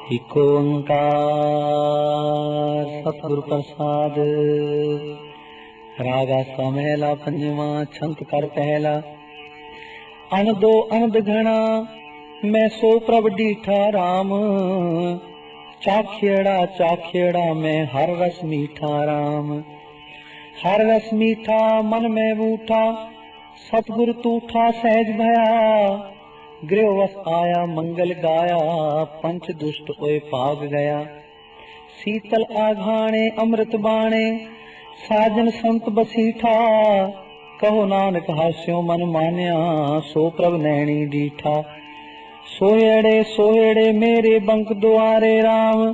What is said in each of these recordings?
इक ओंकार सतगुरु प्रसाद। रागा सा महला पंजवा छंत कर पहला। अन दो अनद घना मैं सो प्रभ डीठा राम। चाखेड़ा मैं हर रस मीठा राम। हर रस मीठा मन में बूठा सतगुरु तूठा सहज भया। गृहवश आया मंगल गाया पंच दुष्ट ओए भाग गया। शीतल आघाणे अमृत बाणे साजन संत बसीठा। कहो नानक हास्यो मन मान्या सो प्रभ नैणी डीठा। सोहेड़े मेरे बंक द्वारे राम।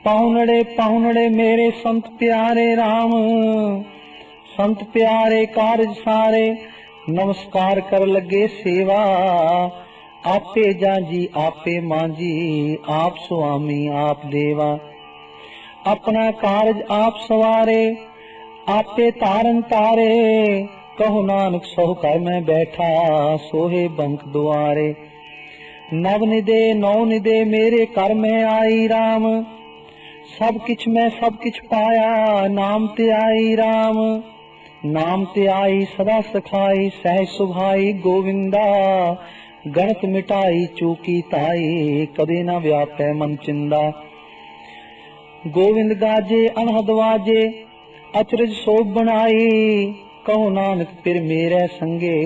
पाहुनड़े मेरे संत प्यारे राम। संत प्यारे कारज सारे नमस्कार कर लगे सेवा। आपे जाजी आपे मांजी आप स्वामी आप देवा। अपना कारज आप सवारे आपे तारन तारे। कहो नानक सोह कर मैं बैठा सोहे बंक द्वारे। नव निदे नौ निदे मेरे कर में आई राम। सब किछ मैं सब किछ पाया नाम ते आई राम। नाम ते आई सदा सखाई सहज सुभाई गोविंदा। गणत मिटाई चूकी ताई कदे न व्यापै मन चिंदा। गोविंद गाजे अनहद वाजे अचरज शोभ बनाई। कहो नानक फिर मेरे संगे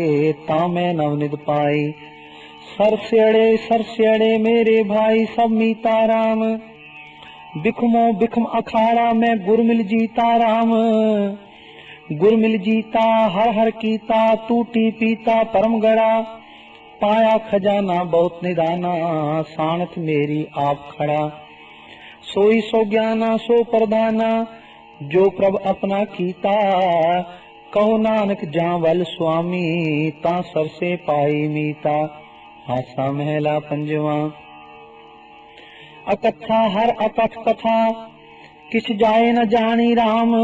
ता मैं नवनिध पाई। सरस्यड़े मेरे भाई सब मीता राम। बिखमो बिखम अखाड़ा मैं गुरमिल जीता राम। गुरमिल जीता हर हर कीता टूटी पीता परम गड़ा। पाया खजाना बहुत निदाना सानत मेरी आप खड़ा। सोई सो ज्ञाना सो प्रधाना जो प्रभ अपना कीता। कहो नानक जां वल स्वामी ता सरसे पाई मीता। आसा महला पंजवा। अकथा हर अकथ कथा किछ जाए न जानी राम।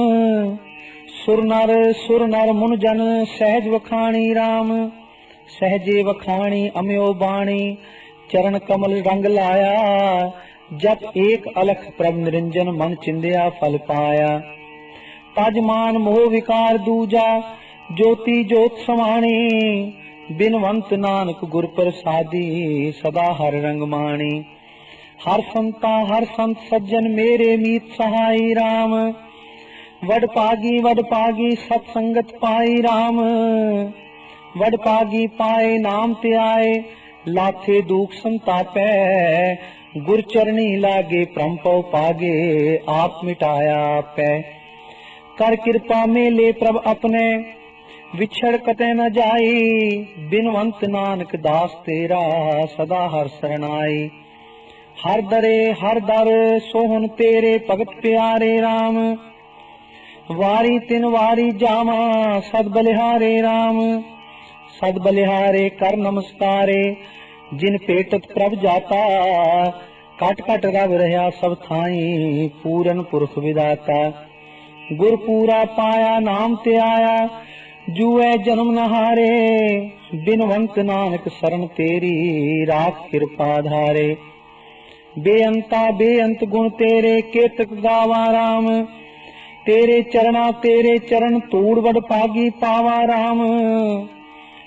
सुर नर मुन जन सहज वखाणी राम। सहजे वखाणी अम्यो बाणी चरण कमल रंग लाया। जप एक अलख प्रभ निरंजन मन चिंदिया फल पाया। तजमान मोह विकार दूजा ज्योति ज्योत समाणी। बिनवंत नानक गुर प्रसादी सदा हर रंग माणी। हर संत सज्जन मेरे मीत सहाई राम। वड पागी सत्संगत पाई राम। वड पागी पाए नाम ते आए लाथे दुख संतापै। गुर चरणी लागे प्रंपो पागे आप मिटाया पै। कर कृपा मेले प्रभ अपने विछड़ कते न जाई। बिनवंत नानक दास तेरा सदा हर शरणाई। हर दर सोहन तेरे भगत प्यारे राम। वारी तिन वारी जावा सद बलिहारे राम। सद बलिहारे कर नमस्कारे जिन पेटत प्रभ जाता। कट कट रब रहा सब थाई पूरन पुरख विदाता। गुर पूरा पाया नाम ते आया जुए जन्म नहारे। बिनवंत नानक शरण तेरी राख कृपा धारे। बेअंत गुण तेरे केतक गावा राम। तेरे चरण तूड़ वड पागी पावा राम।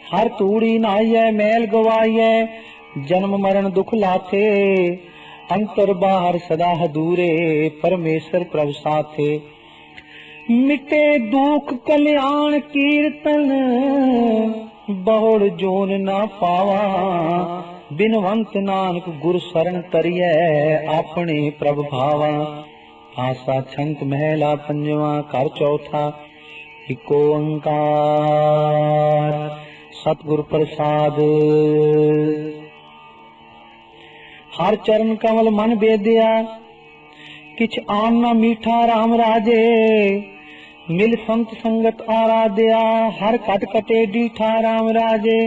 हर तूड़ी नाइये मैल गवाइये जन्म मरण दुख लाथे। अंतर बाहर सदा हदूरे परमेश्वर प्रभ साथे। मिटे दुख कल्याण कीर्तन बहुड़ जोन ना पावा। बिनवंत नानक गुर शरण तरिए अपने प्रभ भावा। आसा छंत महला पंजवा कर चौथा। इक ओंकार सतगुरु प्रसाद। हर चरण कमल मन बेदिया किछ आन न मीठा राम राजे। मिल संत संगत आराध्या हर कट कटे डीठा राम राजे।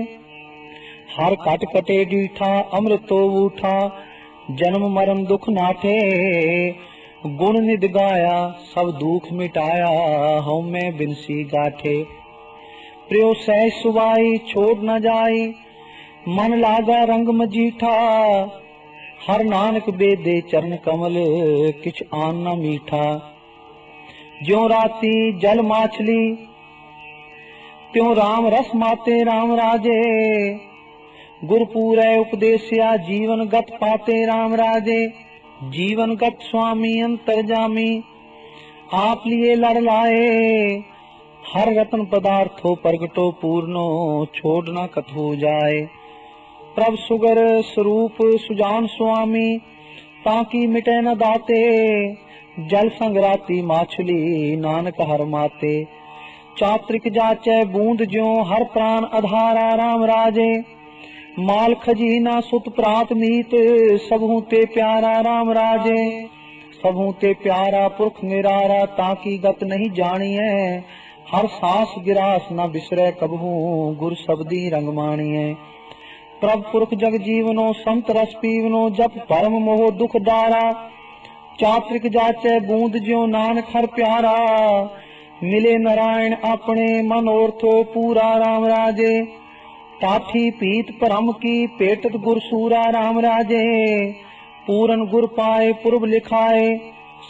हर कट कटे डीठा अमृतो ऊठा जन्म मरण दुख नाठे। गुण निध गाया सब दुख मिटाया हूँ मैं बिनसी गाठे। प्रियो सहज सुवाई छोड़ न जाई मन लागा रंग मजीठा। हर नानक बेदे चरण कमल किछ आन न मीठा। ज्यों राती जल माछली त्यों राम रस माते राम राजे। गुरपूरै उपदेसिया जीवन गत पाते राम राजे। जीवन गत स्वामी अंतर्जामी आप लिए लड़ लाए। हर रत्न पदार्थो प्रगटो पूर्णो छोड़ न कथू जाए। प्रभ सुगर स्वरूप सुजान स्वामी ताकि मिटे न दाते। जल संगराती माछली नानक हर माते। चात्रिक जाचै बूंद ज्यों हर प्राण आधारा राम राजे। माल खजीना सुत प्रात मीत सबहू ते प्यारा राम राजे। सबहू ते प्यारा पुरख निरारा ताकि गत नहीं जानिए। हर सांस गिरास न बिसरै कबहू गुर शब्दी रंग मानिए। प्रभ पुरख जग जीवनो संत रस पीवनो जप परम मोह दुख दारा। चात्रिक जाचै बूंद ज्यों नानक हर प्यारा। मिले नारायण अपने मनोरथो पूरा राम राजे। टाठी पीत परम की पेटत गुर सूरा राम राजे। पूरन गुर पाए पुरब लिखाए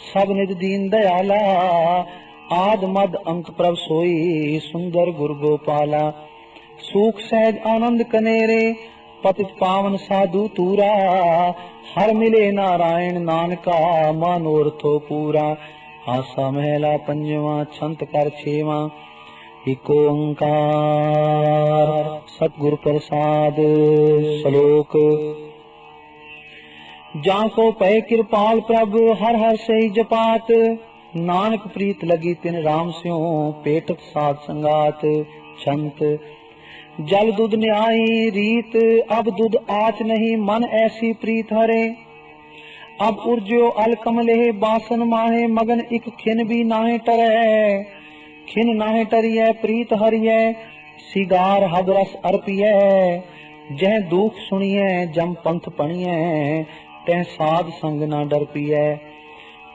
सब निज दीन दयाला। आद मद अंत प्रभ सोई सुंदर गुर गोपाला। सूख सहज आनंद कनेरे पतित पावन साधु तूरा। हर मिले नारायण नानका मनोरथो पूरा। आसा महला पंजवा छंत कर छेवा। एक ओंकार सतगुर प्रसाद श्लोक। जाको पै कृपाल प्रभ हर हर सही जपात। नानक प्रीत लगी तिन राम स्यों पेटत साध संगात। छंत जल दुध न्यायी रीत अब दुध आच नहीं मन ऐसी प्रीत हरे। अब उर्ज्यो अल कमले बासन माहे मगन इक खिन भी नाहे टरै। खिन नाहे टरियै प्रीत हरियै सिगार हब रस अर्पियै। जह दुख सुनियै जम पंथ पणियै तह साध संग ना डर पियै।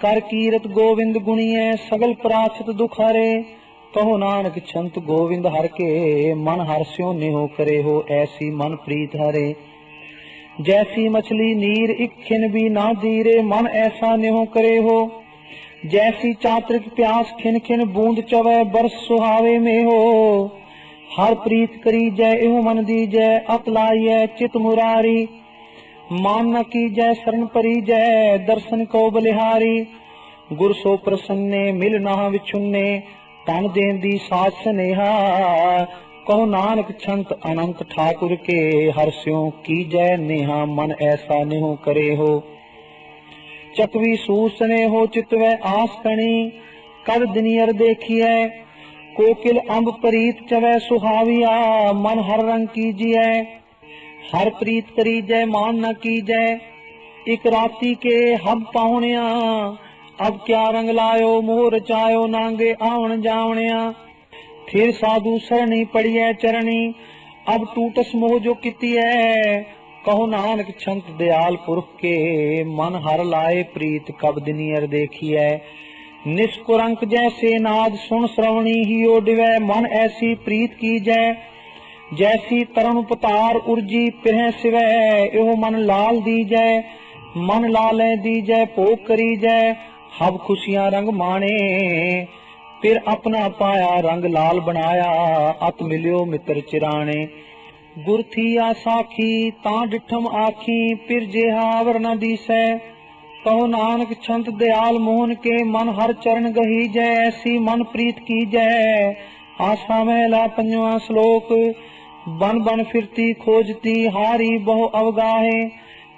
कर कीरत गोविंद गुणियै सगल प्राचित दुख हरे। कहो नानक छंत गोविंद हर के मन हर्ष्यो नेहो करे हो। ऐसी मन प्रीत हरे जैसी मछली नीर इक खिन भी ना धीरे मन ऐसा नेहो करे हो। जैसी चात्रिक प्यास खिन खिन बूंद चवै बरस सुहावे में हो। हर प्रीत करी जय एहो मन दी जय अत लाइय चित मुरारी। मान न की जय शरण परी जय दर्शन को बलिहारी। गुर सो प्रसन्ने मिल ना विछुन्ने तन देन दी साथ स्नेहा। कहो नानक छंत अनंत ठाकुर के हर्ष्यों की जय नेहा। मन ऐसा नेहो करे हो चकवी सूसने हो चितवै आस कणी। कद दिनियर देखिए कोकिल अम्ब प्रीत चवै सुहाविया। मन हर रंग कीजिए हर प्रीत करी जय मान न की जय। एक राती के हब पाहुनिया अब क्या रंग लायो मोह रचायो नांगे आवन जावनिया। फिर साधु सरणी पड़िए चरणी अब टूटस मोह जो किती है। कहो नानक छंत दयाल पुरख के मन हर लाए प्रीत कब दिनियर देखिए। निष्कुरंक जैसे नाद सुन श्रवणी ही ओडिवै मन ऐसी प्रीत की जय। जैसी तरुण पतार उर्जी पिरह सिवै एहो मन लाल दी जय। मन लाले दी जय भोग करी जय हब खुशियां रंग माने। फिर अपना पाया रंग लाल बनाया अत मिलियो मित्र चिराने। गुर थी आसाखी ता डिठम आखी फिर जेहा अवर न दीसै। कहो नानक छंत दयाल मोहन के मन हर चरण गही जय। ऐसी मन प्रीत की जय। आसा महला पंजवा श्लोक। बन बन फिरती खोजती हारी बहु अवगाहे।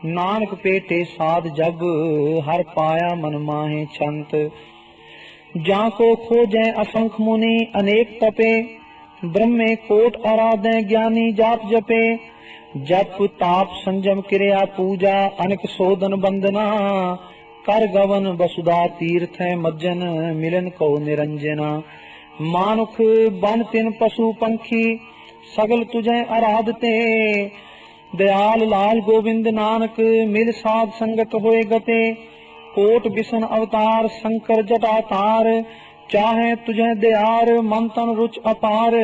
नानक पेटे साध जब हर पाया मन माहे। छंत जाको खोजै असंख मुनि अनेक तपे। ब्रह्मे कोट आराधे ज्ञानी जाप जपे। जप ताप संजम क्रिया पूजा अनक शोधन बंदना। कर गवन वसुधा तीर्थ मज्जन मिलन को निरंजना। मानुख बन तिन पशु पंखी सगल तुझे आराधते। दयाल लाल गोविंद नानक मिल साध संगत होए गते। कोट बिसन अवतार शंकर जटातार चाहे तुझे दयार मन तन रुच अपार।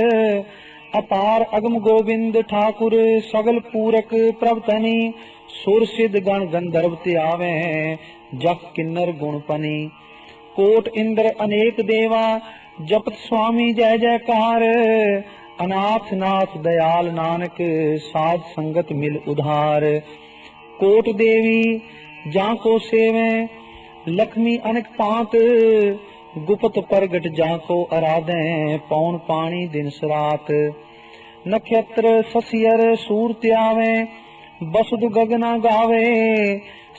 अपार अगम गोविंद ठाकुर सगल पूरक प्रभतनी सुर सिद्ध गण गंधर्व त्यावे जप किन्नर गुणपनी कोट इंद्र अनेक देवा जपत स्वामी जय जयकार अनाथ नाथ दयाल नानक साध संगत मिल उधार कोट देवी जाको सेवे लक्ष्मी अनेक पांत गुप्त प्रगट जाको आराधे पौन पानी दिन सरात नक्षत्र ससियर सूर त्यावे बसुद गगना गावे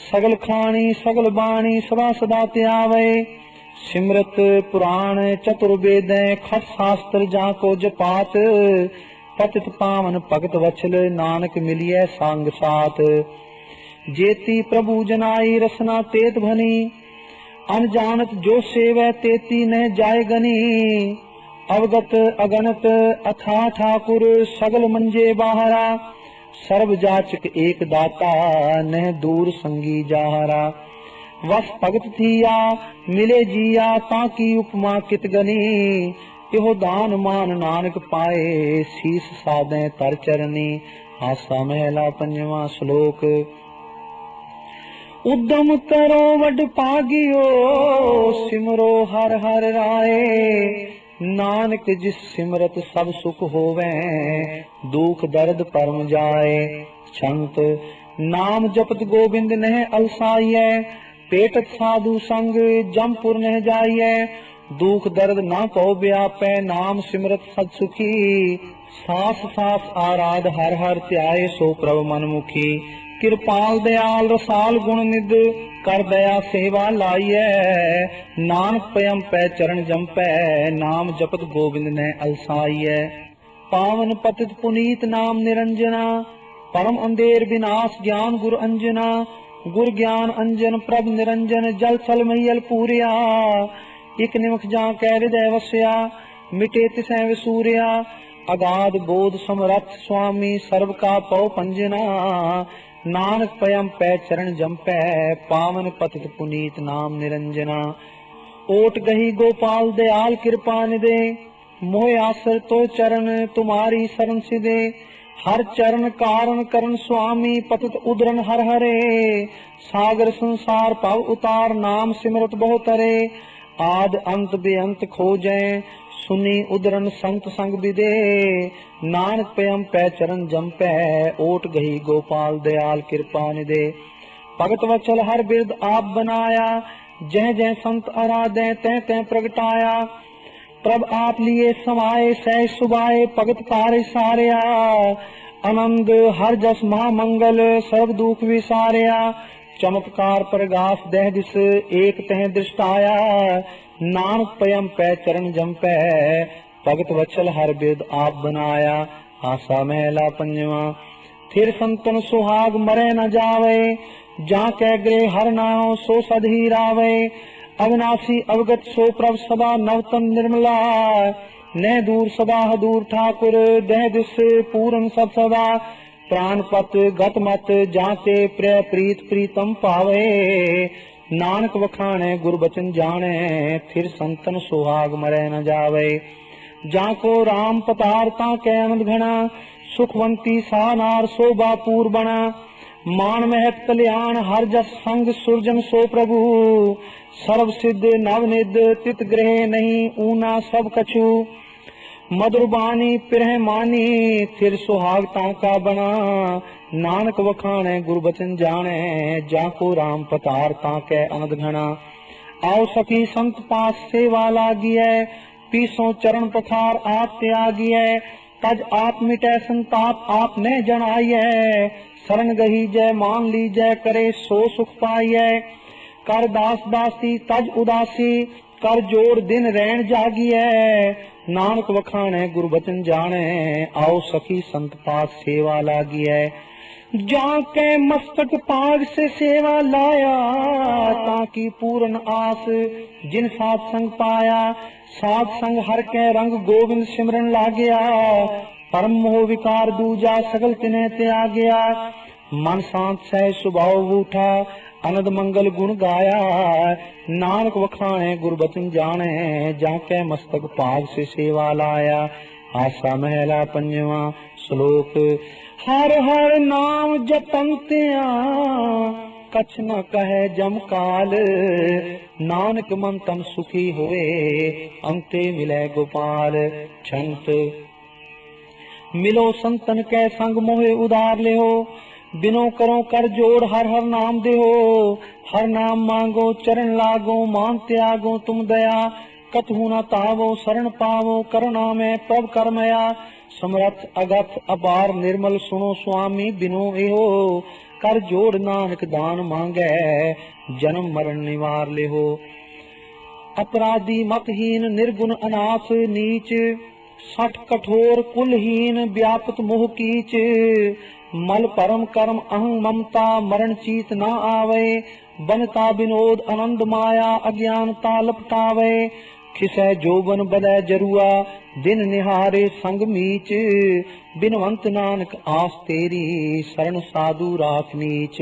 सगल खानी सगल बाणी सदा सदा त्यावे सिमरत पुराण चतुर्वेद खट शास्त्र जाको जपात पतित पावन भगत वचल नानक मिलिए सांग साथ जेती प्रभु जनाई रसना तेत भनी अनजानत जो सेवै तेती न जाय गनी अवगत अगणत अथा ठाकुर सगल मंजे बाहरा सर्व जाचक एक दाता न दूर संगी जाहरा वस भगत थिया मिले जिया ताकि उपमा कित गनी इहो दान मान नानक पाए शीस साधे तर चरनी आसा महला पंजवा श्लोक उद्यम करो वड पागियो सिमरो हर हर राय नानक जिस सिमरत सब सुख होवे दुख दर्द परम जाए छंत नाम जपत गोविंद नह अलसाइए पेटत साधु संग जमपुर नह जाइए दुख दर्द ना को व्यापै नाम सिमरत सद सुखी सास सास आराध हर हर त्याय सो प्रभ मनमुखी कृपाल दयाल रसाल गुण निध कर दया सेवा लाइए नानक पयम पै चरण जंपै नाम जपत गोविंद ने अलसाइए पावन पतित पुनीत नाम निरंजना परम अंधेर विनाश ज्ञान गुर अंजना गुर ज्ञान अंजन प्रभ निरंजन जल थल मैयल पूरिया इक निमख जा कै हृदय वस्या मिटे तिसै विसूरिया अगाध बोध समरथ स्वामी सर्व का पौ पंजना नानक पयम पै चरण जंपै पावन पतित पुनीत नाम निरंजना ओट गही गोपाल दयाल कृपा निदे मोह आसर तो चरण तुम्हारी शरण सिदे हर चरण कारण करण स्वामी पतित उदरन हर हरे सागर संसार पव उतार नाम सिमरत बहुत हरे आद अंत बेअंत खोजै सुनी उदरन संत संग विदे नानक पयम पै चरण जंपै ओट गही गोपाल दयाल कृपा निदे भगत वचल हर बिरद आप बनाया जय जय संत आराधे तै तै प्रगटाया प्रभ आप लिए समाये सह सुबाए भगत कार्य सारिया आनंद हर जस महामंगल सर्व दुख विसारिया चमत्कार प्रगास दह दिस एक तह दृष्टाया नानक पयम पै चरण जंपै भगत वचल हर बिरद आप बनाया आसा महला पंजवा थिर संतन सुहाग मरे न जावे जा कै गृह हर नाव सो सद ही रावे अविनाशी अवगत सो प्रभ सदा नवतन निर्मला न दूर सदा दूर ठाकुर दह दिस पूरन सब सदा प्राण पत गत मत जाते प्रिय प्रीत प्रीतम पावे नानक वखाणे गुर बचन जाने फिर संतन सुहाग मरे न जावे जाको राम पतार ताके आनंद घना सुखवंती सानार शोभा पूर बना मान महत कल्याण हर जस संग सुरजन सो प्रभु सर्व सिद्ध नवनिध तित ग्रह नहीं ऊना सब कछु मधुर बानी पिरह मानी फिर सुहागता का बना नानक वखाणे गुरु बचन जाने जाको राम पतार ताके अनद घना आओ सखी संत पास सेवा लागिए पीसों चरण पथार आप त्यागिए तज आप मिटे संताप आप ने जनाइए शरण गही जय मान ली जय करे सो सुख पाइए कर दास दासी तज उदासी कर जोड़ दिन रैन जागिए नानक वखाणे गुरु बचन जाने आओ सखी संत पास सेवा लागिए जाके मस्तक पाग से सेवा लाया ताकि पूर्ण आस जिन साथ संग पाया साथ संग हर के रंग गोविंद सिमरन लागया परम मोह विकार दूजा सगल तिन्हे त्याग गया मन शांत सह स्वभाव उठा अनद मंगल गुण गाया नानक वखाणे गुरु बचन जाने जाके मस्तक पाग से सेवा लाया आसा महला पंजवा। श्लोक हर हर नाम जपंत्या कछ न कहे जम काल, नानक मन तन सुखी होए अंते मिले गोपाल। छंत मिलो संतन कै संग मोहे उदार ले हो, बिनो करो कर जोड़ हर हर नाम दे हो। हर नाम मांगो चरण लागो, मान त्यागो तुम दया। कतहु न तावो शरण पावो, करुणा में प्रभ करमया। समरथ अगथ अपार निर्मल सुनो स्वामी बिनो एहो। कर जोड़ नानक दान मांगे, जन्म मरण निवार ले हो। अपराधी मतहीन निर्गुण अनाथ नीच, सठ कठोर कुलहीन व्यापत मोह कीच। मल परम कर्म अहं ममता, मरण चीत न आवे। बनता विनोद आनंद माया, अज्ञानता लपटावे। खिसै जोबन बदै जरुआ, दिन निहारे संग मीच। बिनवंत नानक आस तेरी, शरण साधु राख नीच।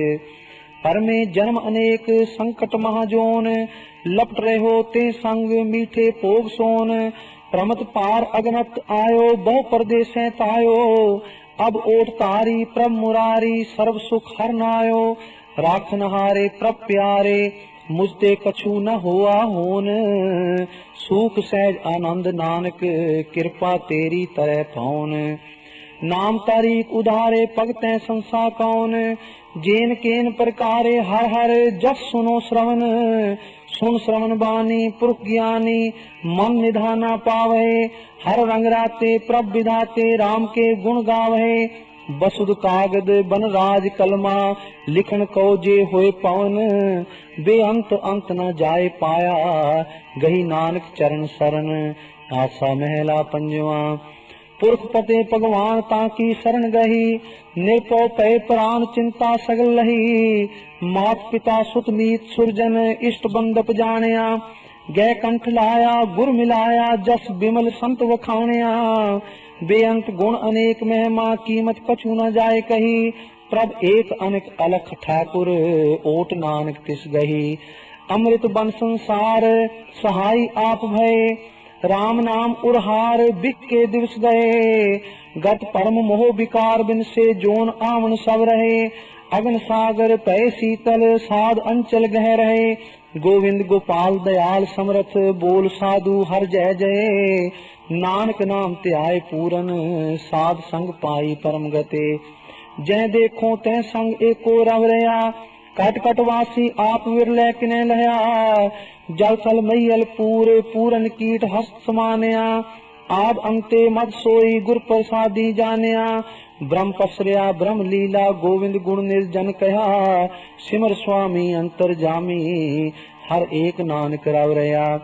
पर में जन्म अनेक संकट महाजोन, लपट रहो ते संग मीठे भोग सोन। प्रमत पार अगनत आयो, बहु परदेसें तायो। अब ओट तारी प्रभ मुरारी, सर्व सुख हर नायो। राखन हारे प्रभ प्यारे, मुझते कछु न हुआ होन। सूख सहज आनंद नानक, कृपा तेरी तरह पाउन। नाम तारीख उधारे भगतैं संसा कौन, जेन केन प्रकारे हर हर जस सुनो श्रवण। सुन श्रवण बानी पुरख ज्ञानी, मन निधाना पावे। हर रंग राते प्रभ विधाते, राम के गुण गावे। बसुद कागद बन राज कलमा, लिखन को जे होए पवन। बेअंत अंत न जाए पाया, गही नानक चरण सरन। आसा महला पंजवा। पुरख पते भगवान ताकी शरण गही, निर्पो पै प्राण चिंता सगल लही। मात पिता सुत मीत सुरजन, इष्ट बंदप जानिया। गै कंठ लाया गुर मिलाया, जस बिमल संत वखानिया। बेअंत गुण अनेक महिमा, कीमत कछु न जाए कही। प्रभ एक अनेक अलख ठाकुर, ओट नानक तिस गही। अमृत बन संसार, सहाय आप भय। राम नाम उरहार, बिक के दिवस गए। गत परम मोह विकार, बिन से जोन आवन सब रहे। अगन सागर पय शीतल, साध अंचल गह रहे। गोविंद गोपाल दयाल समरथ, बोल साधु हर जय जय। नानक नाम त्याय पूरन, साध संग पाई परम गते। जय देखो तै संग एको रव रया, कट कट वासी आप विरलै किने लया। जल थल मैयल पूर, पूरन कीट हस्त समानया। आद अंते मद सोई, गुर प्रसादी जानिया। ब्रह्म पसरिया ब्रह्म लीला, गोविंद गुण निर्जन कहा। सिमर स्वामी अंतर जामी, हर एक नानक रव रया।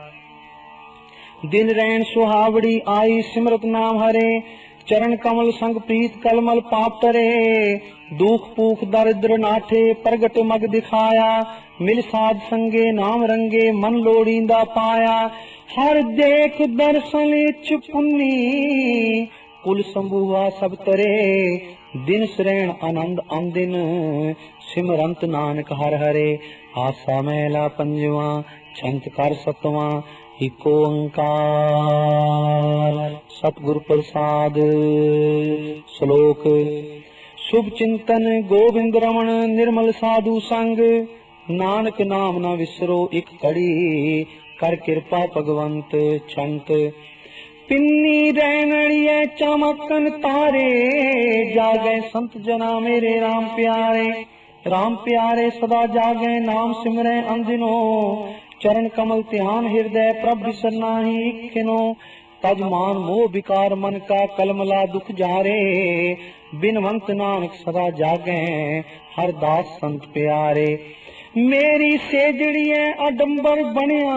दिन रैन सुहावड़ी आई, सिमरत नाम हरे। चरण कमल संग प्रीत कलमल पाप तरे। दुख पूख दरिद्र नाठे, प्रगट मग दिखाया। मिल साध संगे नाम रंगे, मन लोड़ींदा पाया। हर देख दर्शन इच्छ पुन्नी, कुल संभुआ सब तरे। दिन श्रेण आनंद आंदिन, सिमरंत नानक हर हरे। आसा महला पंजवा। छंत कर सतवा। इको ओंकार सतगुर प्रसाद। श्लोक शुभ चिंतन गोविंद रमण, निर्मल साधु संग। नानक नाम न विसरो एक कड़ी, कर कृपा भगवंत। छंत पिन्नी रैनड़िए चमकन तारे, जागे संत जना मेरे राम प्यारे। राम प्यारे सदा जागे, नाम सिमरे अंदिनो। चरण कमल ध्यान हृदय, प्रभ बिसरनाहि किनो। तज मान मोह विकार मन का, कलमला दुख जारे। बिनवंत नानक सदा जागे, हर दास संत प्यारे। मेरी सेजड़िए अडंबर बनिया,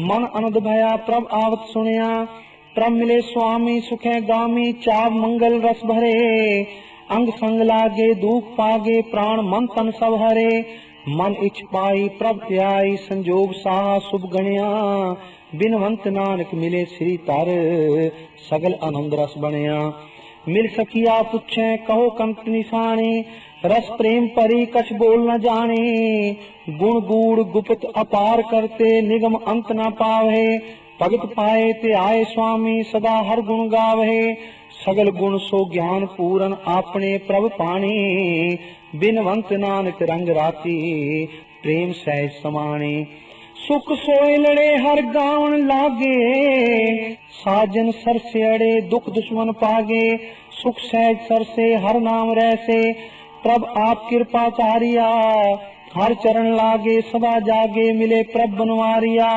मन आनंद भया प्रभ आवत सुनिया। प्रभ मिले स्वामी सुखे गामी, चाव मंगल रस भरे। अंग संग लागे दुख पागे, प्राण मन तन सब हरे। मन इच्छ पाई प्रभ ध्याई, संजोग साहा शुभ गणिया। बिनवंत नानक मिले श्री तर, सगल आनंद रस बनिया। मिल सकिया पुछे कहो कंत निशानी, रस प्रेम परी कछ बोल न जाने। गुण गूढ़ गुप्त अपार करते, निगम अंत न पावे। भगत पाए ते आए स्वामी सदा हर गुण गावहे सगल गुण सो ज्ञान पूरन आपने प्रभ पाणी बिनवंत नानक रंग राती प्रेम सहज समाने सुख सोए लड़े हर गावन लागे साजन सर से अड़े दुख दुश्मन पागे सुख सहज सर से हर नाम रहसे प्रभ आप कृपा चारिया हर चरण लागे सदा जागे मिले प्रभ बनवारिया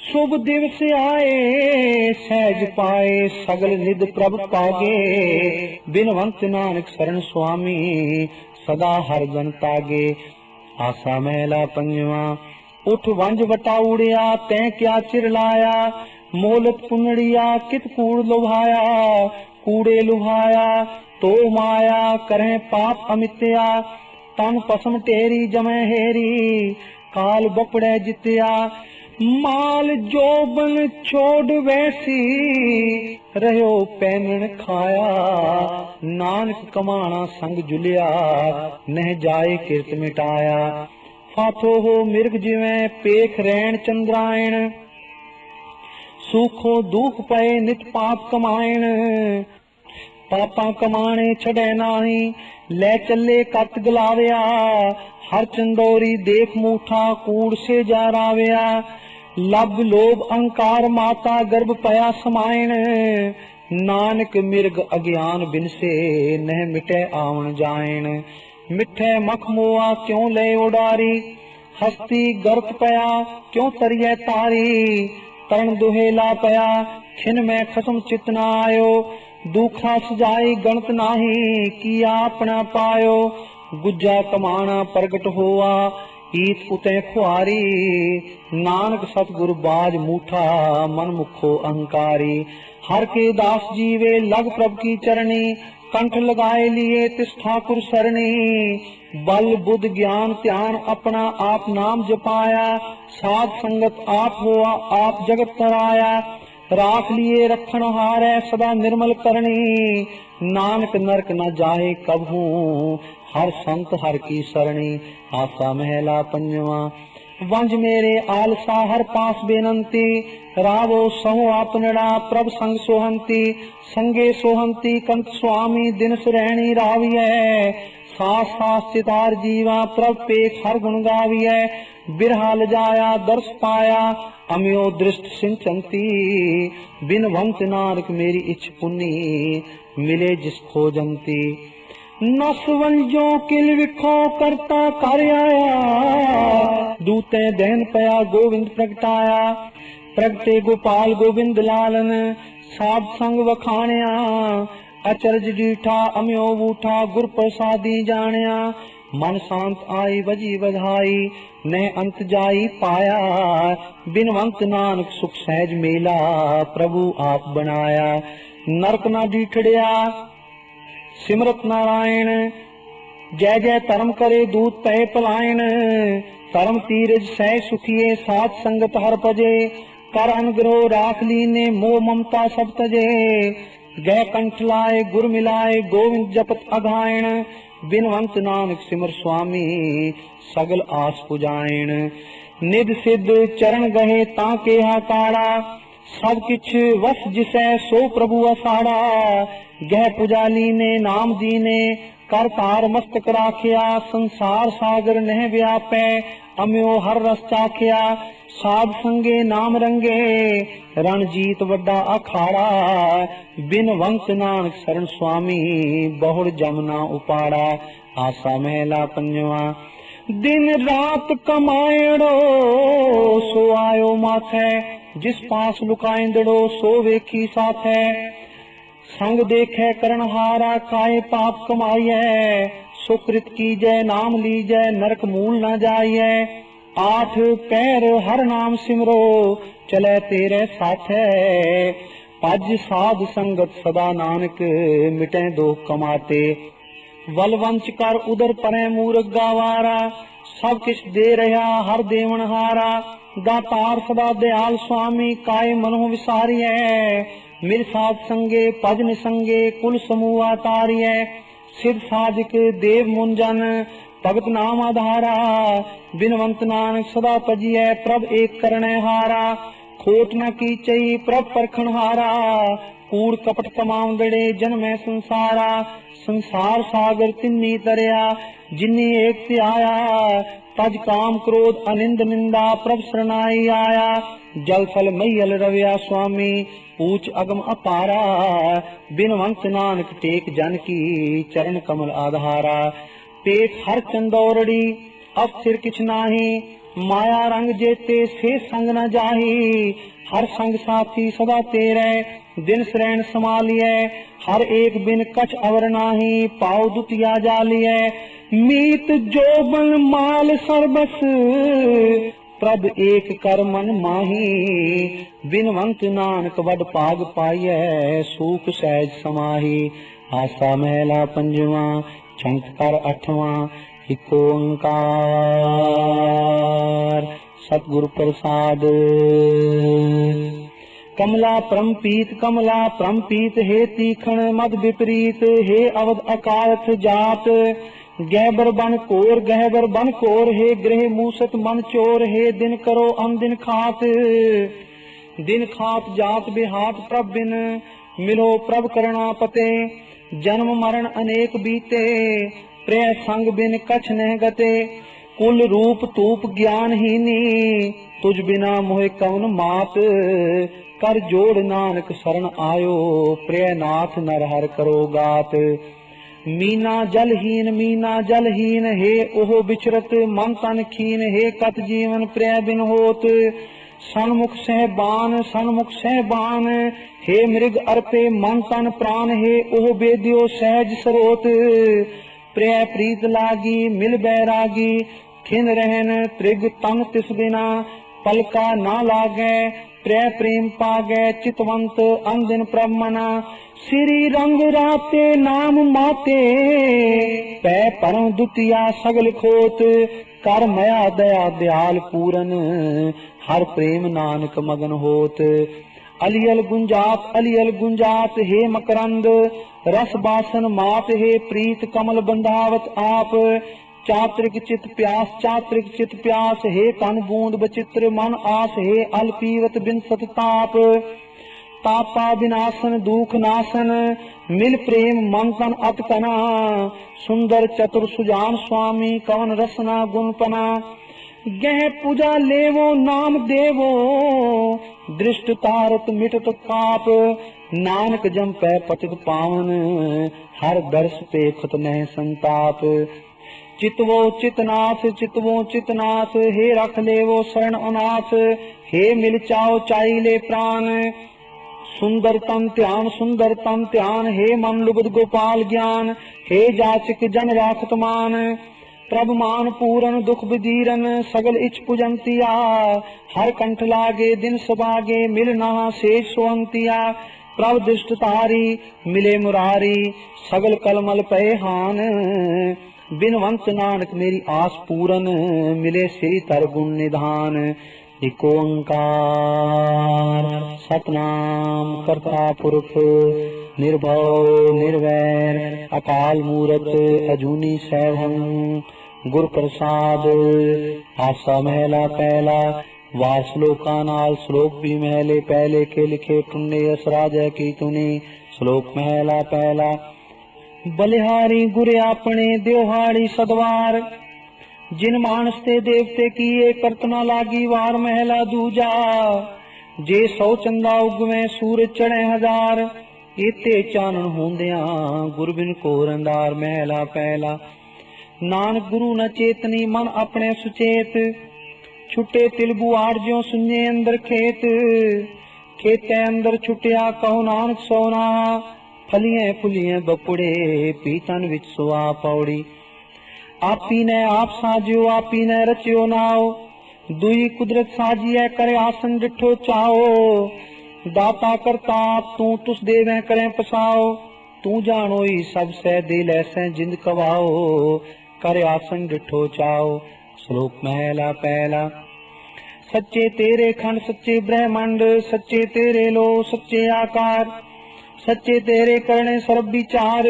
शुभ दिवस आए सहज पाए सगल निध प्रभ पागे बिनवंत नानक शरण स्वामी सदा हर जन तागे आसा महला पंजवा उठ वंज वटा उड़िया तैं क्या चिर लाया मोलत पुनड़िया कित कूड़ लुभाया कूड़े लुभाया तो माया करें पाप अमित्या तन पसम टेरी जमै हेरी काल बपड़े जित्या माल जोबन छोड़ वैसी रहो पैनन खाया नानक कमाना संग जुलिया नह जाए किरत मिटाया फाथो हो मिर्ग जिवें पेख रैन चंद्रायण सूखो दुख पए नित पाप कमायण पापा कमाने छड़े नाही ले चले कत गलाविया हर चंदोरी देख मूठा कूड़ से जा राविया लब लोभ अहंकार माता गर्भ पया समायण नानक मिर्ग अज्ञान बिन से नह मिटे आवन जायण मिठे मख मोआ क्यों ले उडारी हस्ती गर्त पया क्यों तरिए तारी तरण दुहेला पया खिन में खसम चित न आयो दुखा सजाई गणत नाही किया अपना पायो गुज्जा कमाना प्रगट होआ ईत उते खुआरी नानक सतगुर बाज मूठा मन मुखो अहंकारी हर के दास जीवे लग प्रभ की चरणी कंठ लगाए लिए तिस ठाकुर सरणी बल बुद्ध ज्ञान ध्यान अपना आप नाम जपाया साध संगत आप हुआ आप जगत तराया राख लिए रखन हारै सदा निर्मल करनी नानक नरक न जाए कबहू हर संत हर की सरणी आसा महला पंजवा वंज मेरे आलसा हर पास बेनंती रावो सहो आपनड़ा प्रभ संग सोहंती संगे सोहंती कंत स्वामी दिन सुरैनी राविय सास सास चितार जीवा प्रभ पेख हर गुण गाविय बिरहा लजाया दर्श पाया अम्यो दृष्ट सिंचंती बिनवंत नानक मेरी इच्छ पुन्नी मिले जिस खोजंती नसवंजो किल विखो करता कर आया दूते दहन पया गोविंद प्रगटाया प्रगटे गोपाल गोविंद लालन साध संग वखाणिया अचरज डीठा अम्यो बूठा गुर प्रसादी जानिया मन शांत आई बजी बधाई न अंत जाई पाया बिनवंत नानक सुख सहज मेला प्रभु आप बनाया नरक ना डीठड़िया सिमरत नारायण जय जय धर्म करे दूत पै पलायन धर्म तीरज सह सुखिए साथ संगत हर पजे कर अनुग्रह राख लीने मोह ममता सब तजे गह कंठ लाए गुर मिलाए गोविंद जपत अघायण बिनवंत नानक सिमर स्वामी सगल आस पुजायण निध सिद्ध चरण गहे ताके हाकाड़ा सब किछ वस जिसै सो प्रभु असाड़ा गह पुजाली ने नाम दीने कर तार मस्तक राखिया संसार सागर नह व्यापै अम्यो हर रस चाखिया साध संगे नाम रंगे रणजीत वड्डा अखाड़ा बिनवंत नानक शरण स्वामी बहुड़ जमना उपाड़ा आसा महला पंजवा दिन रात कमायड़ो सो आयो माथे जिस पास लुकाइंदड़ो सो वेखी साथे संग देखे करण हारा काए पाप कमाइए सुकृत कीजय नाम लीजय नरक मूल न जाइए आठ पैर हर नाम सिमरो चले तेरे साथे पज साध संगत सदा नानक मिटे दो कमाते वलवंच कर उदर परे मूरख गावारा सब किछ दे रहा हर देवन हारा दातार सदा दयाल स्वामी काय मनो विसारिय मिर साध संगे पज निसंगे कुल समूह तारिय सिद्ध साधिक देव मुंजन भगत नाम आधारा बिनवंत नानक सदा पजिय प्रभ एक करने हारा खोट न कीचई प्रभ परखनहारा, कूड़ कपट तमाम दड़े जन्मै संसारा। संसार सागर तिन्नी तरया, जिन्नी एक ते आया। तज काम क्रोध अनिंद निंदा, प्रभ शरणाई आया। जल थल मैयल रव्या स्वामी, ऊंच अगम अपारा। बिनवंत नानक टेक जन की, चरण कमल आधारा। पेट हर चंदौरड़ी, अब सिर किछ नाही। माया रंग जेते से संग न जाही। हर संग साथी सदा तेरे, दिन श्रैण समालिए। हर एक बिन कछ अवर नाही, पाव दुतिया जालिए। मीत जोबन माल सर्बस, प्रभ एक कर मन माही। बिनवंत नानक वड पाग पाइए, सूख सहज समाही। आसा महला पंजवा, चमत्कार अठवां, एक ओंकार। सतगुरु प्रसाद। कमला परम पीत हे तीखण मद विपरीत। हे अवध अकारथ जात, गहबर बन कोर। हे गृह मूसत मन चोर। हे दिन करो अनदिन खात, दिन खात जात बिहात प्रभ बिन। मिलो प्रभ करना पते, जन्म मरण अनेक बीते। प्रिय संग बिन कछ नह गते, कुल रूप तूप ज्ञानहीनी। तुझ बिना मोहे कवन मात, कर जोड़ नानक शरण आयो। प्रिय नाथ नर हर करो गात। मीना जलहीन हे ओह बिचरत मन तन खीन। हे कत जीवन प्रिय बिन होत, सन्मुख सहबान। हे मृग अर्पे मन तन प्राण। हे ओह बेदियो सहज सरोत। प्रिय प्रीत लागी मिल बैरागी, खिन रहन त्रिग तन तिस बिना। पलका ना लागे प्रिय प्रेम पागे, चितवंत अनदिन प्रभ मना। श्री रंग राते नाम माते, पै परम दुतिया सगल खोत। कर मया दया दयाल पूरन, हर प्रेम नानक मगन होत। अलियल गुंजात हे मकरंद, रस बासन मात। हे प्रीत कमल बंधावत आप, चात्रिक चित प्यास। हे कन बूंद बचित्र मन आस। हे अल पीवत बिन सतताप, तापा विनाशन दुख नाशन। मिल प्रेम मन तन अतकना, सुंदर चतुर सुजान स्वामी। कवन रसना गुणपना, गह पूजा लेवो नाम देवो। दृष्ट तारत मिटत पाप, नानक जम पै पतित पावन। हर दर्श पे खत नह संताप। चितवो चितनाथ, हे रख लेवो शरण अनाथ। हे मिल चाओ चाई ले प्राण, सुंदर तन ध्यान। हे मन लुबद गोपाल ज्ञान, हे जाचिक जन राखत मान। प्रभ मान पूरन दुख बिदीरन, सगल इच पुजंतिया। हर कंठ लागे दिन सबागे, मिल नहा शेष सोहंतिया। प्रभ दृष्ट तारी मिले मुरारी, सगल कलमल पे हान। बिनवंत नानक मेरी आस पूरन, मिले श्री तर गुण निधान। एक ओंकार। सतनाम करता पुरख, निर्भव निर्वैर। अकाल मूरत अजूनी सैभं, गुर प्रसाद। आसा महला पहला, वार श्लोका नाल। श्लोक भी महले पहले के लिखे, टुन्ने असराज की तुनी। श्लोक महला पहला। बलिहारी गुरे आपने, द्योहाड़ी सदवार। जिन मानस ते देवते किए, करत न लागी वार। महला दूजा। जे 100 चंदा उगवे, सूरज चढ़े 1000। इते चानन होंदिया, गुर बिन को रंदार। महला पहला। नानक गुरु न चेतनी, मन अपने सुचेत। छुटे तिलबु आड़ ज्यों सुन्ने अंदर खेत। खेते अंदर छुटिया, कहो नानक सोना। फलिए फुलिए बपुड़े, पीतन विच सुआ पौड़ी। आपी ने आप साजियो, आपी ने रचियो नाओ। दुई कुदरत साजिए, करे आसन डिठो चाओ। दाता करता आप, तू तुस देवे करें पसाओ। तू जानो ही सब से, दिल ऐसे जिंद कवाओ। करे आसन डिठो चाओ। श्लोक महला पहला। सच्चे तेरे खंड, सच्चे ब्रह्मांड। सच्चे तेरे लो, सच्चे आकार। सच्चे तेरे करने सर्व विचार।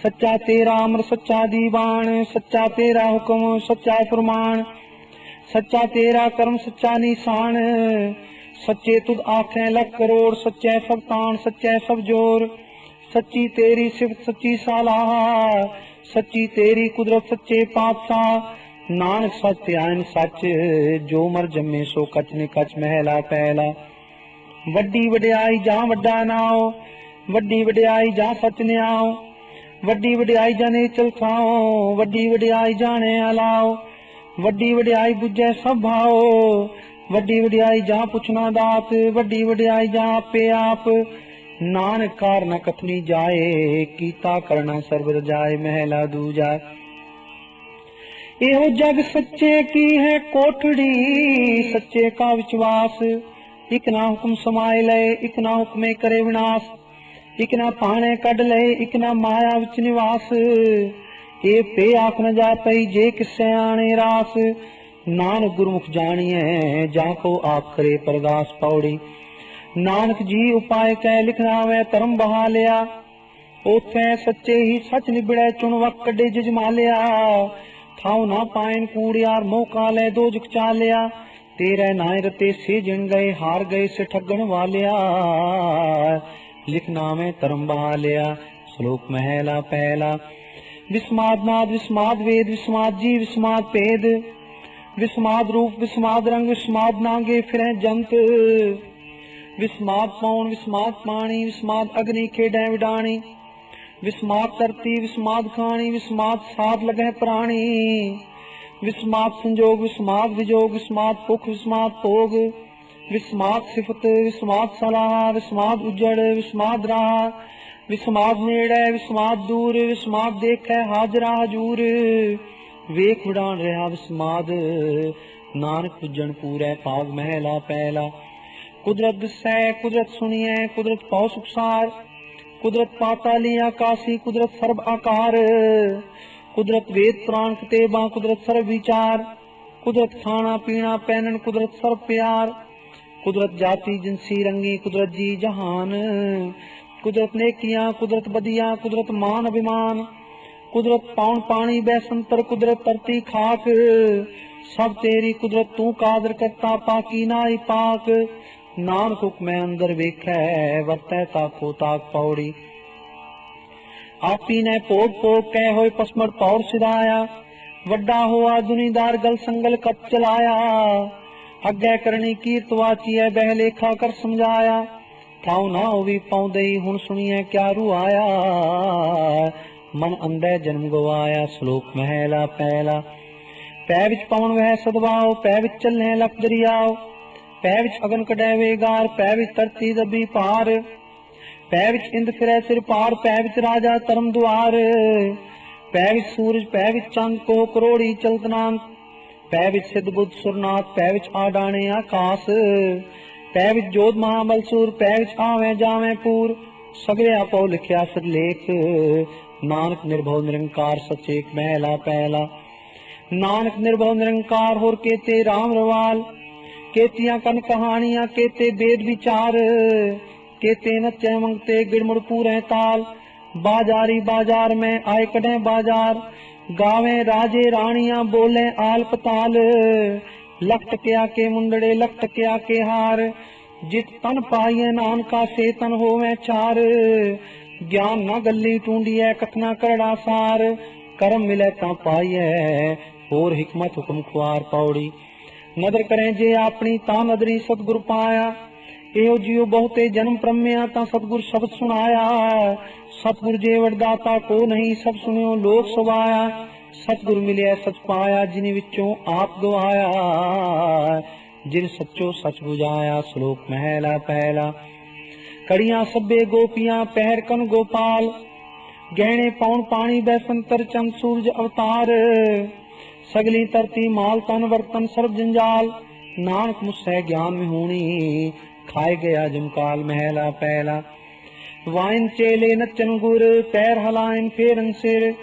सच्चा तेरा अमर, सच्चा दीवान। सच्चा तेरा हुक्म, सच्चा फरमान। सच्चा तेरा कर्म, सच्चा निशान। सच्चे तुद आखें लख करोड़, सच्चे सब तान सच्चे सब जोर। सच्ची तेरी सिफत सच्ची सालाह, सच्ची तेरी कुदरत सच्चे पातशाह। नानक सच आयन सच, जो मर जम्मे सो कच ने कच महला पहला। वड्डी वड्याई जा वड्डा नाओ, वड्डी वड्याई जा सच न्याओ। वड्डी वड्याई जाने चल खाओ, वड्डी वड्याई जाने अलाओ। वड्डी वड्याई बुझे सब भाओ, वड्डी वड्याई जा पुछना दात। वड्डी वड्याई जा आपे आप, नानक कार न कथनी जाए। कीता करना सर्वर जाए महला दूजा। एहो जग सच्चे की है कोठड़ी, सच्चे का विश्वास। इक ना हुक्म समाए लय, इक ना हुक्मे करे विनाश। इक ना पाने कढ लय, इक ना माया विच निवास। ए पे आख न जा पई, जे किसे आने रास। नानक गुरमुख जानिए, जाको आप करे परगास पौड़ी। नानक जी उपाय कै लिखना वे धर्म बहा लिया। ओथे सच्चे ही सच निबड़े, चुन वक कड्डे जजमा लिया। थाऊ ना पायन कूड़ियार, मोह काले दो जुक चालिया। तेरे नाय रते से जिन गए, हार गए से ठगन वालिया। लिखना में धर्म बहा लिया। श्लोक महला पहला। विस्माद नाद विस्माद वेद, विस्माद जी विस्माद भेद। विस्माद रूप विस्माद रंग, विस्माद नागे फिरें जंत। विस्माद पौन विस्माद पानी, विस्माद अग्नि खेडें विडाणी। विस्माद धरती विस्माद खानी, विस्माद साध लगे प्राणी। विस्माद संजोग विस्माद विजोग, विस्माद पुख विस्माद भोग। विस्माद सिफत विस्माद सलाह, विस्माद उजड़ विस्माद राह। विस्माद नेड़े विस्माद दूर, विस्माद देखे हाजरा हजूर। वेख विडान रहा विस्माद, नानक पुजन पूरे पाग महला पहला। कुदरत दिसै कुदरत सुनिए, कुदरत पाओ सुखसार। कुदरत पाताली आकाशी, कुदरत सर्व आकार। कुदरत वेद पुराण किताबां, कुदरत सर्व विचार। कुदरत खाना पीना पहनन, कुदरत सर्व प्यार। कुदरत जाति जिनसी रंगी, कुदरत जी जहान। कुदरत नेकियां कुदरत बदियां, कुदरत मान अभिमान। कुदरत पाउन पानी बैसंतर, कुदरत तरती खाक। सब तेरी कुदरत तू कादर करता, पाकी नाई पाक। नानक हुक्मै अंदर वेखै, वरतै ताको ताक पौड़ी। आपी ने पोग पोग कह होए पसमड़ पौड़ सिधाया। वड्डा होआ दुनीदार गल संगल कप चलाया। अग्गै करनी कीर्त वाचिए, बह लेखा कर समझाया। थाऊ ना होवी पौंदई, हुन सुनिए क्या रू आया। मन अंधे जन्म गवाया। श्लोक महला पहला। पै विच पवन वह सदवाओ, पै विच चलने लख दरियाओ। पै विच अगन कढै वेगार, पै विच धरती दबी पार। पै विच इंद फिरै सिर पार, पै विच राजा धर्म दुआर। पै विच सूरज पै विच चंद, को करोड़ी चलतनांत। पै विच सिद्ध बुद्ध सुरनाथ, पै विच आडाने आकाश। पै विच जोध महाबल सूर, पै विच आवें जावें पूर। सगले आपो लिखिया सिरलेख, नानक निर्भव निरंकार सचेक महला पहला। नानक निर्भव निरंकार होर केते राम रवाल। केतियां कन कहानियां केते वेद विचार। केते नचे मंगते गिड़मुड़ पूरे ताल। बाजारी बाजार में आए कढ़े बाजार। गावे राजे रानियां बोले आल पताल। लखट के आके मुंडड़े लखट के आके हार। जित तन पाइए नानका से तन होवे चार। ज्ञान न गली टूंडिए कथना करड़ा सार। कर्म मिले ता पाइए, होर हिकमत हुक्म खुआर पौड़ी। नदर करें जे अपनी ता नदरी सतगुर पाया। एहो जियो बहुते जन्म प्रम्या, ता सतगुर शब्द सुनाया। सतगुर जे वरदाता को नहीं, सब सुनियो लोक सवाया। सतगुर मिले सच पाया, जिन विचों आप गवाया। जिन सच्चो सच बुझाया। श्लोक महला पहला। कड़ियां सब्बे गोपियां पहर कन गोपाल। गहने पौन पानी बैसंतर, चंद सूरज अवतार। सगली तरती माल तन वर्तन सर्व जंजाल। नानक मुझसे ज्ञान में होनी, खाए गया जमकाल महला पहला। वाइन चेले नचन गुर, पैर हलाइन फेरन सिर।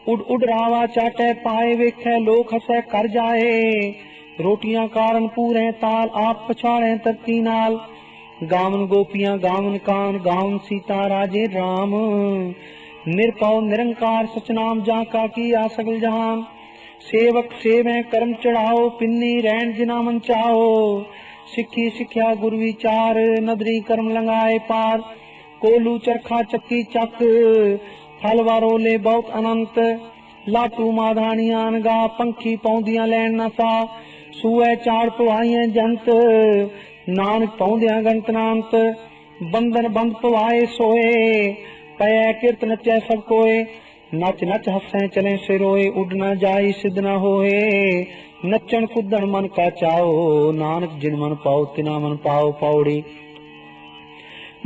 उड़ उड़ रावा चाटे पाए, वेखे लोक हसे कर जाए। रोटियां कारण पूरे ताल, आप पछाड़े तरती नाल। गावन गोपियां गावन कान, गावन सीता राजे राम। निरपौ निरंकार सचनाम, जाका किया सगल जहान। सेवक सेवें कर्म चढ़ाओ, पिन्नी रैन जिना मन चाहो। सिखी सिखिया गुर विचार, नदरी कर्म लंगाए पार। कोलू चरखा चक्की चक, फल वारोले बहुत अनंत। लाटू माधानियां गा, पंखी पौंदियां लैन न सा। सूए चाड़ पवाइए जंत, नानक पौंदियां गंतनांत। बंधन बंद पवाए सोए, पै किरत नचै सब कोए। नच नच हसें चले से रोए, उड न जाई सिद्ध न होए। नचन कुदन मन का चाओ, नानक जिन मन पाओ तिना मन पाओ। पौड़ी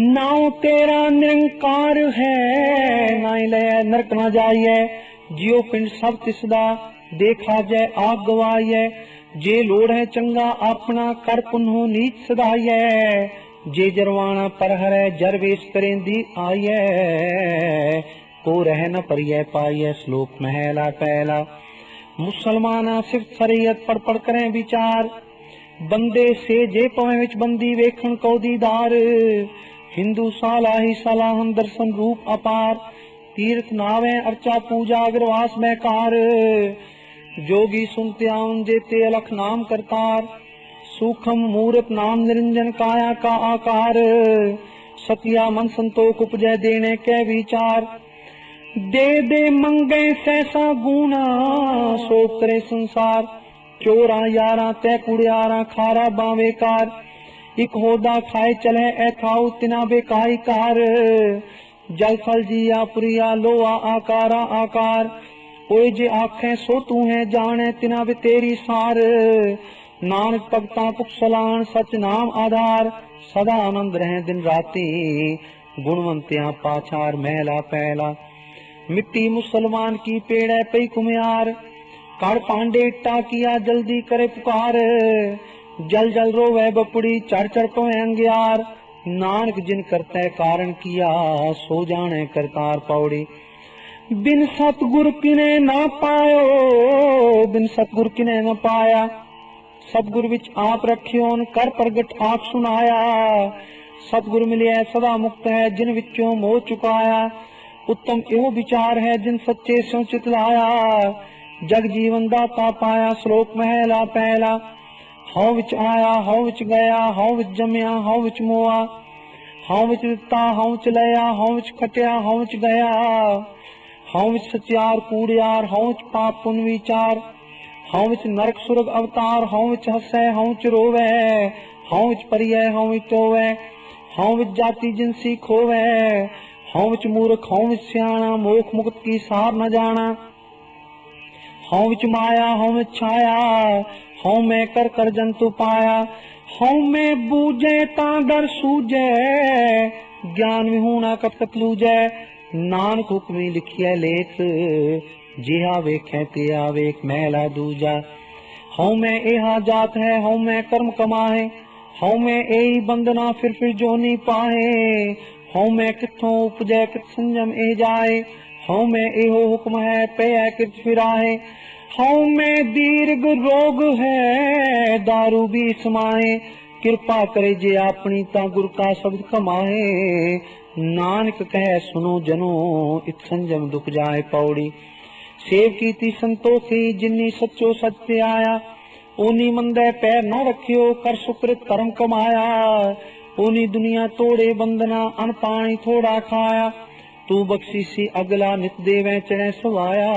नाउ तेरा निरंकार है, नाई ले नरक न जाइए। जियो पिंड सब तिसदा, देखा जय आग गवाइए। जे लोड़ है चंगा अपना, कर पुन्हो नीच सदाइए। जे जरवाना पर हरै, जर वेश करेंदी आइए। को रह न परिय पाइए, श्लोक महला पहला। मुसलमाना सिर्फ शरीयत पढ़ पढ़ करें विचार। बंदे से जे पवें विच बंदी, वेखण को दीदार। हिंदू साला ही सलाहन, दर्शन रूप अपार। तीर्थ नावे अर्चा पूजा, अग्रवास में कार। जोगी सुनते आउन, जेते अलख नाम करतार। सूक्ष्म मूर्त नाम निरंजन, काया का आकार। सतिया मन संतोख उपजय, देने के विचार। दे दे मंगे सहसा गुना, सो करे संसार। चोरा यारा तै कुड़ियारा, खारा बावेकार। इक होदा खाए चले ऐथाऊ, तिना बेकाई कार। जल फल जिया पुरिया, लोआ आकारा आकार। ओए जे आखें सो तू है जाने, तिना वे तेरी सार। नानक भगता पुख सलान, सच नाम आधार। सदा आनंद रहे दिन राती, गुणवंतियां पाछार। महला पहला। मिट्टी मुसलमान की पेड़ पई कुम्यार। कड़ पांडे इट्टा किया, जल्दी करे पुकार। जल जल रोवे बपुड़ी, चढ़ चढ़ पवे अंगियार। नानक जिन करते कारण किया, सो जाने करतार। पौड़ी बिन सतगुर किने ना पायो, बिन सतगुर किने न पाया। सतगुर विच आप रखियोन, कर प्रगट आप सुनाया। सतगुर मिलिया सदा मुक्त है, जिन विचों मोह चुकाया। उत्तम एवं विचार है, जिन सच्चे स्यों चितलाया। जग जीवन दाता पाया, श्लोक महला पहला। हौ विच आया, हौ विच गया, हौ विच जमया, हौ विच मोआ। हौ विच दिता, हौ विच लया, हौ विच खटिया, हौ विच गया। हौ विच सचियार कूड़ियार, हौ विच पाप पुन विचार। हौ विच नरक सुरग अवतार, हौ विच हसै, हौ विच रोवै। हौ विच परिय, हौ विच टोवै। हौ विच जाति जिनसी खोवै। हौ विच मूर्ख, हौ विच सियाणा, मोख मुक्त की सार न जाना। हौ विच माया, हौ विच छाया, हौ मैं कर कर जंतु पाया। हौ मैं बूझे ता डर सूझे, ज्ञान विहूणा कत कत लूझे। नानक हुक्मी लिखिए लेख, जिहा वेखे तिहा वेख। महला दूजा। हौ मैं एहा जात है, हौ मैं कर्म कमाए। हौ मैं एही बंदना, फिर जोनी पाए। हौ मैं किथों उपजै, कित संजम ए जाए। हौ मैं एहो हुक्म है, पे कित फिराए। हौ मैं दीर्घ रोग है, दारू भी समाए। कृपा करे जे अपनी, ता गुर का शब्द कमाए। नानक कह सुनो जनो, इत संजम दुख जाए। पौड़ी सेव कीती संतोखी, जिन्नी सच्चो सत्य आया। ओनी मंदे पैर न रखियो, कर सुकृत कर्म कमाया। ओनी दुनिया तोड़े बंदना, अन पानी थोड़ा खाया। तू बख्शीसी अगला, नित देवे चढ़े सवाया।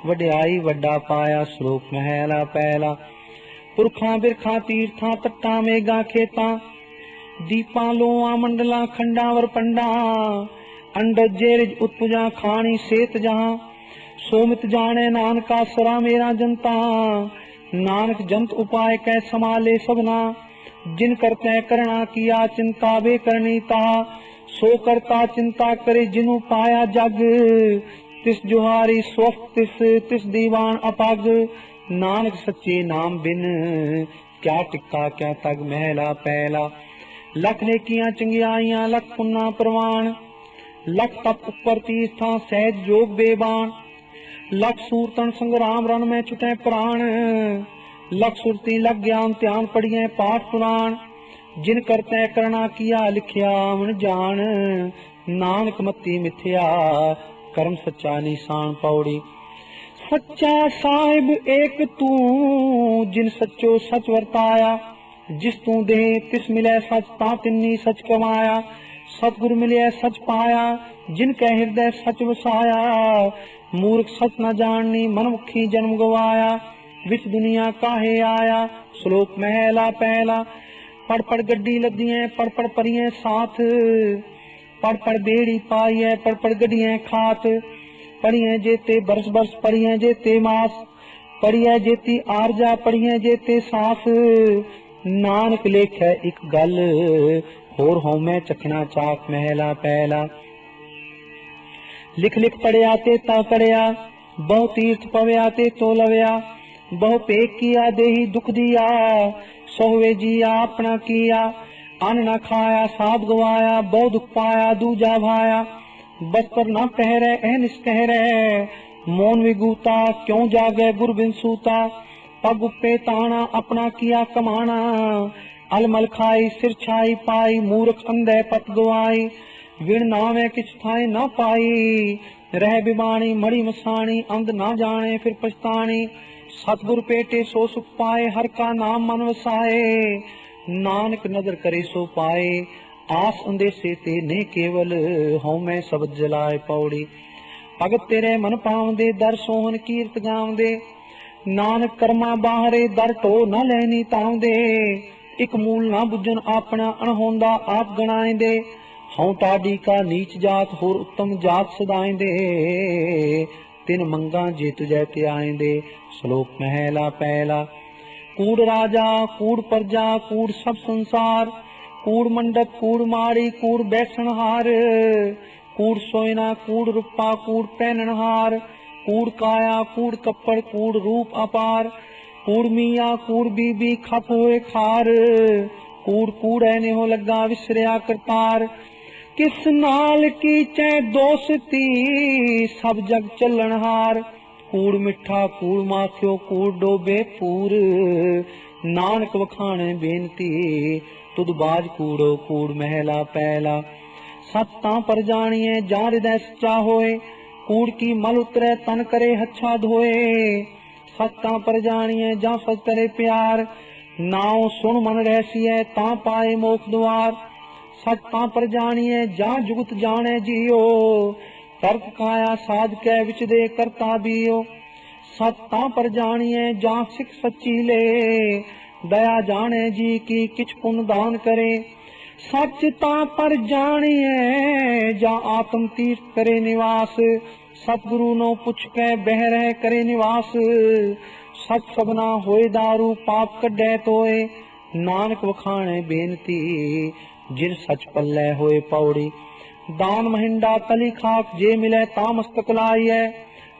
वड्याई वड्डा पाया, श्लोक महला पहला। पुरखा बिरखा तीर्थां, तट्टा मेगा खेतां। दीपां लोआ मंडला, खंडावर पंडा। अंडज जेरिज उत्पुजा, खानी सेत जहां। सोमित जाने नानका, सरा मेरा जनता। नानक जंत उपाय कै समाले सबना। जिन करते करना किया, चिंता वे करनी ता। सो करता चिंता करे, जिनु पाया जग। तिस जुहारी स्वस्थ, तिस दीवान अपग। नानक सच्चे नाम बिन, क्या टिक्का क्या तग। महला पहला। लख नेकियां चंगियाइयां, लख पुन्ना प्रवान। लख तप उपर तीर्थां, सहज जोग बेबान। लख सूरतन संग्राम, रन में छुटे प्राण। लख सुरती लख ज्ञान, ध्यान पढ़िए पाठ पुराण। जिन करते करना किया, लिखिया मन जान। नानक मती मिथ्या, कर्म सच्चा निशान। पौड़ी सच्चा साहिब एक तू, जिन सच्चो सच वर्ताया। जिस तू दे तिस मिले सच ता तिन्नी सच कमाया। सतगुर मिले सच पाया जिन कै हृदय सच वसाया। मूर्ख सच न जाननी मनमुखी जन्म गवाया। विच दुनिया काहे आया श्लोक महला पहला। पढ़ पढ़ गड्डी लदिए पढ़ पढ़ परिए साथ। पढ़ पढ़ बेड़ी पाइए पढ़ पढ़ गड्डिए खात। पढ़िए जेते बरस बरस पढ़िए जेते मास। पढ़िए जेती आरजा पढ़िए जेते सास। नानक लेखे एक गल होर हों मैं चखना चाक महला पहला। लिख लिख पढ़िया ते ता कड़िया बहु तीर्थ पव्या ते तो लव्या। बहु पेक किया देही दुख दिया सोहवे जिया अपना किया। अन्न न खाया साध गवाया बहु दुख पाया दूजा भाया। बस पर न पहरे अहनिस कहरे मौन विगूता क्यों जागे गुर बिन सूता। पग उपे ताना अपना किया कमाना। अलमल खाई सिर छाई पाई मूर्ख अंधे पत गवाई। विण नावे किछ थाए न पाई रह बिबाणी मड़ी मसाणी। अंध ना जाने फिर पछताणी सतगुर पेटे सो सुख पाए। हर का नाम मन वसाए नानक नदर करे सो पाए। आस अंदेसे ते ने केवल हों मैं शब्द जलाए पौड़ी। भगत तेरे मन पावंदे दर सोहन कीर्त गावंदे। नानक कर्मा बाहरे दर टो न लैनी तावंदे। एक मूल ना बुझन अपना अणहोंदा आप गणाएंदे। हूं ताड़ी का नीच जात होर उत्तम जात सदाएंदे। तिन मंगा जे तुझे ते आएंदे श्लोक महला पहला। कूड़ राजा कूड़ प्रजा कूड़ सब संसार। कूड़ मंडप कूड़ माड़ी कूड़ बैसन हार। कूड़ सोयना कूड़ रूपा कूड़ पहनन हार। कूड़ काया कूड़ कपड़ कूड़ रूप अपार। कूड़ मिया कूड़ बीबी खप होए खार। कूड़ कूड़े ने हो लगा विसरिया करतार। किस नाल की चे दोस्ती सब जग चलन हार। कूड़ मिठा कूड़ माखियो कूड़ डोबे पूर। नानक वखाणे बेनती तुद बाज कूड़ो कूड़ महला पहला। सत तां पर जानिए जा हृदय सच्चा होए। कूड़ की मल उतरे तन करे हच्छा धोए। सत्ता पर जानिए जा सच करे प्यार। नाव सुन मन रहसिए ता पाए मोक्ष द्वार। सत्ता पर जानिए जा जुगत जाने जियो। तर्क काया साध के विच दे करता बियो। सत्ता पर जानिए जा सिख सच्ची ले। दया जाने जी की किछ पुण्य दान करे। सच ता पर जानिए जा आत्म तीर्थ करे निवास। सतगुरु नो पुछ के बह रह करे निवास। सच सबना होए दारू पाप कढे तोए। नानक वखाणे बेनती जिन सच पल्ले होए पौड़ी। दान महिंडा तली खाक जे मिले ता मस्तक लाइए।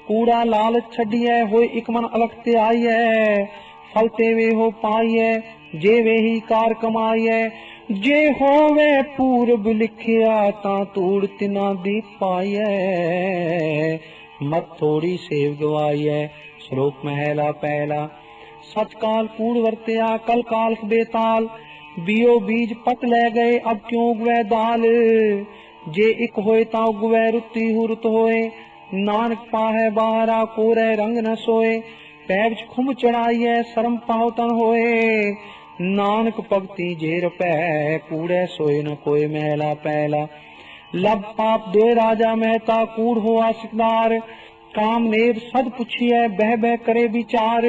कूड़ा लालच छड़िए होए इक मन अलख ते आइए। फल ते वे हो पाइए जे वे ही कार कमाइए। जे होवे पूरब लिखिया ता तूड़ तिना दी पाइए। मत थोड़ी सेव गवाइए श्लोक महला पहला। सच काल कूड़ वरत्या कल काल बेताल। बियो बीज पत ले गए अब क्यों उगवे दाल। जे इक होए ता उगवे रुती हुरत होए। नानक पाहे बाहरा कोरे रंग न सोए। पैर खुम चढ़ाइए शर्म पावतन होए। नानक भगति जे रपै कूड़े सोए न कोई महला पहला। लब पाप दो राजा मेहता कूड़ हुआ सिकदार। काम नेब सद पुछिए बह बह करे विचार।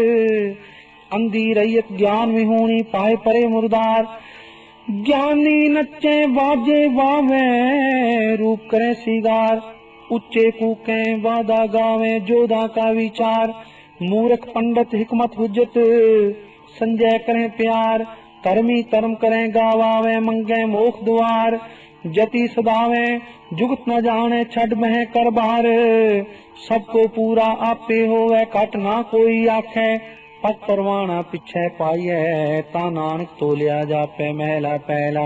अंधी रैयत ज्ञान विहूणी पाए परे मुर्दार। ज्ञानी नचे बाजे वावे रूप करे सिगार। उच्चे कूके वादा गावे जोधा का विचार। मूर्ख पंडित हिकमत हुज्जत संजय करें प्यार। कर्मी कर्म करें गावावे मंगे मोख द्वार। जति सदावे जुगत न जाने छड़ मह कर बार। सबको पूरा आपे होवे कट ना कोई आखे। पग परवाना पिछे पाइए ता नानक तोलिया जापे महला पहला।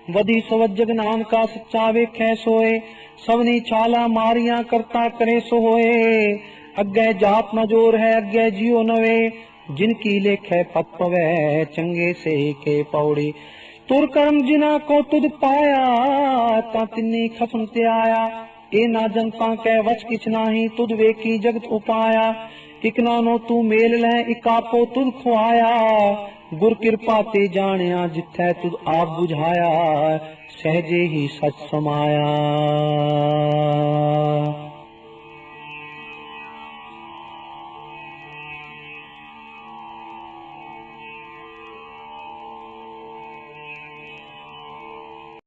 वधी सवज जग नानका सच्चा वेखे सोए। सवनी छाला मारिया करता करे सो होए। अगे जात न जोर है अगे जियो नवे। जिनकी लेखे पत पवे चंगे से के पौड़ी। तुर कर्म जिना को तुद पाया ता तिन्नी खसम ते आया। ए ना जनता के वच किछ नाही तुद वे की जगत उपाया। इक नानो तू मेल लह इकापो तुद खुआया। गुर कृपा ते जानिया जिथै तुद आप बुझाया सहजे ही सच समाया।